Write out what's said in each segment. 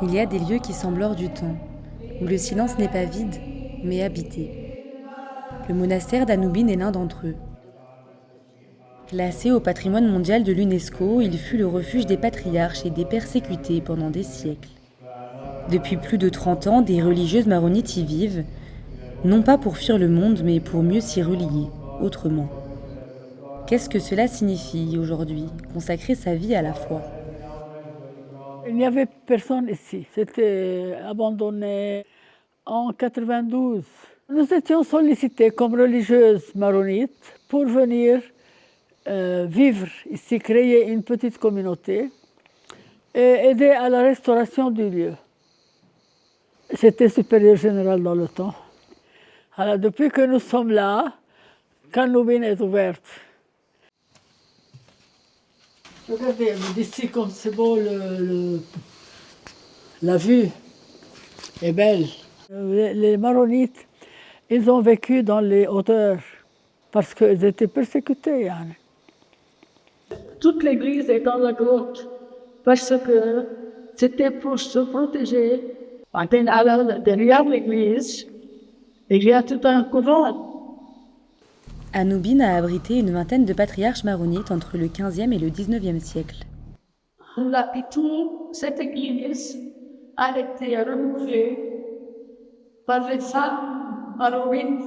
Il y a des lieux qui semblent hors du temps, où le silence n'est pas vide, mais habité. Le monastère d'Anoubine est l'un d'entre eux. Classé au patrimoine mondial de l'UNESCO, il fut le refuge des patriarches et des persécutés pendant des siècles. Depuis plus de 30 ans, des religieuses maronites y vivent, non pas pour fuir le monde, mais pour mieux s'y relier, autrement. Qu'est-ce que cela signifie aujourd'hui, consacrer sa vie à la foi ? Il n'y avait personne ici. C'était abandonné en 92. Nous étions sollicités comme religieuses maronites pour venir vivre ici, créer une petite communauté et aider à la restauration du lieu. J'étais supérieur général dans le temps. Alors, depuis que nous sommes là, Kanoubine est ouverte. Regardez, d'ici comme c'est beau, la vue est belle. Les maronites, ils ont vécu dans les hauteurs parce qu'ils étaient persécutés. Hein. Toute l'église est dans la grotte parce que c'était pour se protéger. Alors, derrière l'église, il y a tout un couvent. Anoubine a abrité une vingtaine de patriarches maronites entre le XVe et le XIXe siècle. Cette église a été remoulée par les femmes maronite.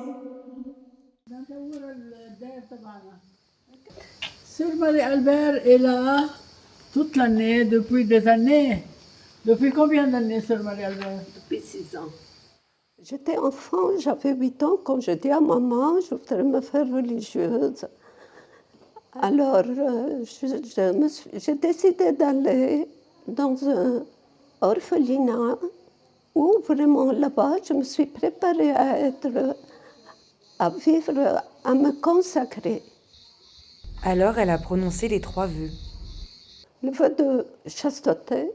Sœur Marie-Albert est là toute l'année, depuis des années. Depuis combien d'années, Sœur Marie-Albert? Depuis 6 ans. J'étais enfant, j'avais 8 ans, quand je dis à maman, je voudrais me faire religieuse. Alors, j'ai décidé d'aller dans un orphelinat où vraiment là-bas, je me suis préparée à vivre, à me consacrer. Alors elle a prononcé les 3 vœux. Le vœu de chasteté,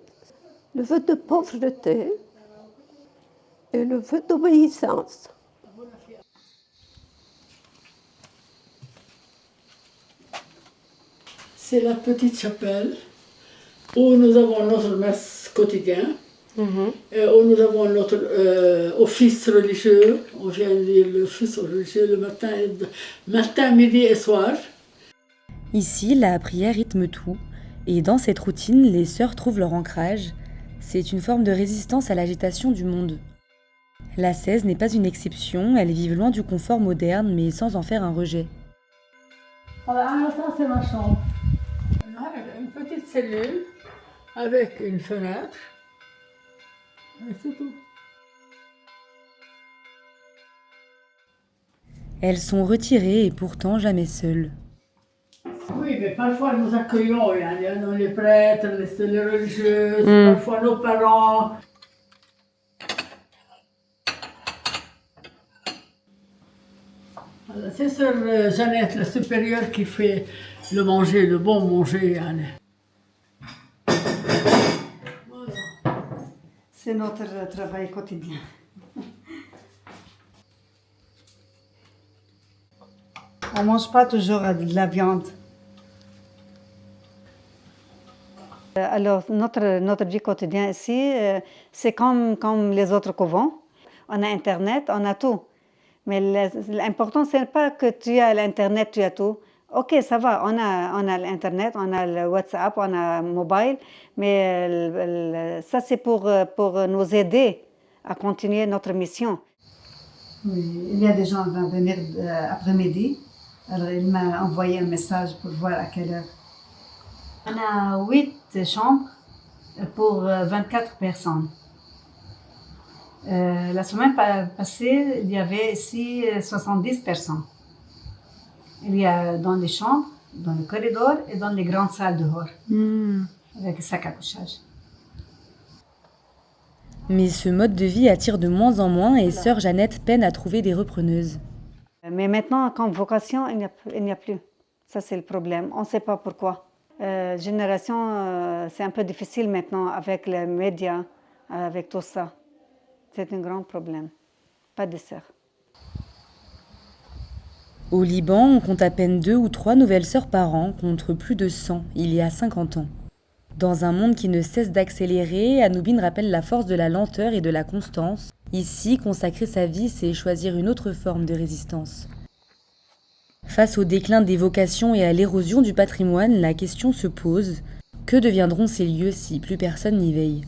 le vœu de pauvreté et le vœu d'obéissance. C'est la petite chapelle où nous avons notre messe quotidienne, et où nous avons notre office religieux. On vient lire l'office religieux le matin, midi et soir. Ici, la prière rythme tout, et dans cette routine, les sœurs trouvent leur ancrage. C'est une forme de résistance à l'agitation du monde. La 16 n'est pas une exception, elles vivent loin du confort moderne, mais sans en faire un rejet. Alors, ça c'est ma chambre. Une petite cellule avec une fenêtre. Et c'est tout. Elles sont retirées et pourtant jamais seules. Oui, mais parfois nous accueillons, il y a les prêtres, les religieuses, parfois nos parents. C'est sœur Jeannette, la supérieure, qui fait le manger, le bon manger. Voilà. C'est notre travail quotidien. On ne mange pas toujours de la viande. Alors, notre vie quotidienne ici, c'est comme les autres couvents. On a Internet, on a tout. Mais l'important, ce n'est pas que tu as l'Internet, tu as tout. Ok, ça va, on a l'Internet, on a le WhatsApp, on a le mobile, mais ça, c'est pour nous aider à continuer notre mission. Oui, il y a des gens qui vont venir après-midi. Alors, il m'a envoyé un message pour voir à quelle heure. On a 8 chambres pour 24 personnes. La semaine passée, il y avait ici 70 personnes. Il y a dans les chambres, dans le corridor et dans les grandes salles dehors, avec un sac à couchage. Mais ce mode de vie attire de moins en moins et sœur Jeannette peine à trouver des repreneuses. Mais maintenant, comme vocation, il n'y a plus. Ça, c'est le problème. On ne sait pas pourquoi. Génération, c'est un peu difficile maintenant avec les médias, avec tout ça. C'est un grand problème. Pas de sœurs. Au Liban, on compte à peine 2 ou 3 nouvelles sœurs par an, contre plus de 100 il y a 50 ans. Dans un monde qui ne cesse d'accélérer, Anoubine rappelle la force de la lenteur et de la constance. Ici, consacrer sa vie, c'est choisir une autre forme de résistance. Face au déclin des vocations et à l'érosion du patrimoine, la question se pose : que deviendront ces lieux si plus personne n'y veille ?